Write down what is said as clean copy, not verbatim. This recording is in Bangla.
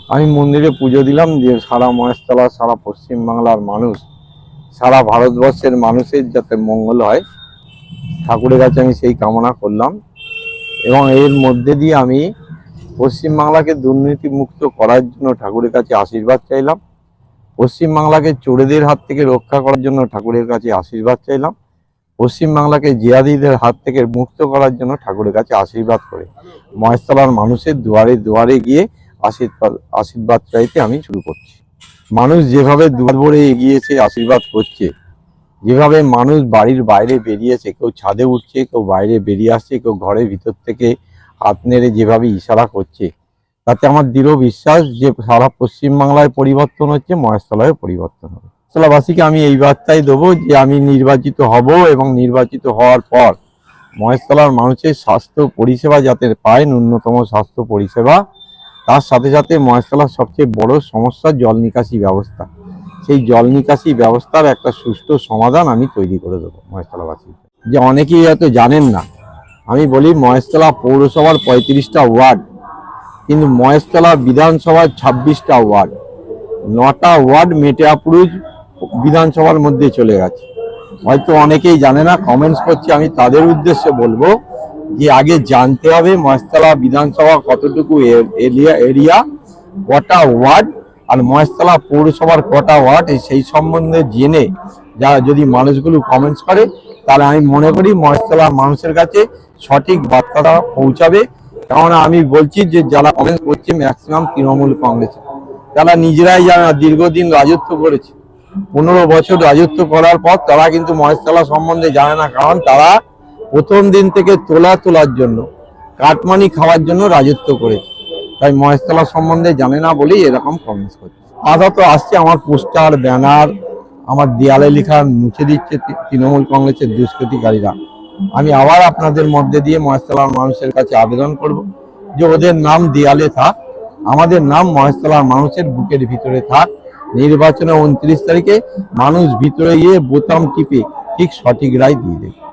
আমি মন্দিরে পুজো দিলাম, যে সারা মহেশতলা, সারা পশ্চিমবাংলার মানুষ, সারা ভারতবর্ষের মানুষের যাতে মঙ্গল হয়, ঠাকুরের কাছে আমি সেই কামনা করলাম। এবং এর মধ্যে দিয়ে আমি পশ্চিমবাংলাকে দুর্নীতি মুক্ত করার জন্য ঠাকুরের কাছে আশীর্বাদ চাইলাম। পশ্চিমবাংলাকে চোরেদের হাত থেকে রক্ষা করার জন্য ঠাকুরের কাছে আশীর্বাদ চাইলাম। পশ্চিমবাংলাকে জিহাদিদের হাত থেকে মুক্ত করার জন্য ঠাকুরের কাছে আশীর্বাদ করে মহেশতলার মানুষের দুয়ারে দুয়ারে গিয়ে আশীর্বাদ চাইতে আমি শুরু করছি। মানুষ যেভাবে দুয়ার ভরে এগিয়েছে আশীর্বাদ করছে, যেভাবে মানুষ বাড়ির বাইরে বেরিয়েছে, কেউ ছাদে উঠছে, কেউ বাইরে বেরিয়ে আসছে, কেউ ঘরের ভিতর থেকে হাত নেড়ে যেভাবে ইশারা করছে, তাতে আমার দৃঢ় বিশ্বাস যে সারা পশ্চিমবাংলায় পরিবর্তন হচ্ছে, মহেশতলায় পরিবর্তন হবে। মহেশতলাবাসীকে আমি এই বার্তাই দেবো যে আমি নির্বাচিত হব এবং নির্বাচিত হওয়ার পর মহেশতলার মানুষের স্বাস্থ্য পরিষেবা যাতে পায়, ন্যূনতম স্বাস্থ্য পরিষেবা, তার সাথে সাথে মহেশতলার সবচেয়ে বড় সমস্যা জল নিকাশি ব্যবস্থা, সেই জল নিকাশি ব্যবস্থার একটা সুষ্ঠু সমাধান আমি তৈরি করে দেবো মহেশতলাবাসী। যে অনেকেই হয়তো জানেন না, আমি বলি মহেশতলা পৌরসভার 35টা ওয়ার্ড, কিন্তু মহেশতলা বিধানসভার 26টা ওয়ার্ড, 9টা ওয়ার্ড মেটিয়াপুরুষ বিধানসভার মধ্যে চলে গেছে। হয়তো অনেকেই জানে না, কমেন্টস করছে, আমি তাদের উদ্দেশ্যে বলবো যে আগে জানতে হবে মহেশতলা বিধানসভা কতটুকু এরিয়া, কটা ওয়ার্ড, আর মহেশতলা পৌরসভার কটা ওয়ার্ড, সেই সম্বন্ধে জেনে যারা যদি মানুষগুলো কমেন্টস করে, তাহলে আমি মনে করি মহেশতলার মানুষের কাছে সঠিক বার্তাটা পৌঁছাবে। কারণ আমি বলছি যে যারা কমেন্টস করছে ম্যাক্সিমাম তৃণমূল কংগ্রেসের, তারা নিজেরাই জানে দীর্ঘদিন রাজত্ব করেছে, 15 বছর রাজত্ব করার পর তারা কিন্তু মহেশতলা সম্বন্ধে জানে না। কারণ তারা প্রথম দিন থেকে তোলার জন্য, কাটমানি খাওয়ার জন্য রাজত্ব করেছে, তাই মহেশতলা সম্বন্ধে জানে না বলেই এরকম কমেন্টস করছে। আদা তো আসছে আমার পোস্টার, ব্যানার, আমার দেয়ালে লেখা মুছে দিচ্ছে তৃণমূল কংগ্রেসের দুষ্কৃতিকারীরা। আমি আবার আপনাদের মধ্যে দিয়ে মহেশতলার মানুষের কাছে আবেদন করব যে ওদের নাম দেয়ালে থাক, আমাদের নাম মহেশতলার মানুষের বুকের ভিতরে থাক। নির্বাচনে 29 তারিখে মানুষ ভিতরে গিয়ে বোতাম টিপে ঠিক সঠিক রায় দিয়ে দেবে।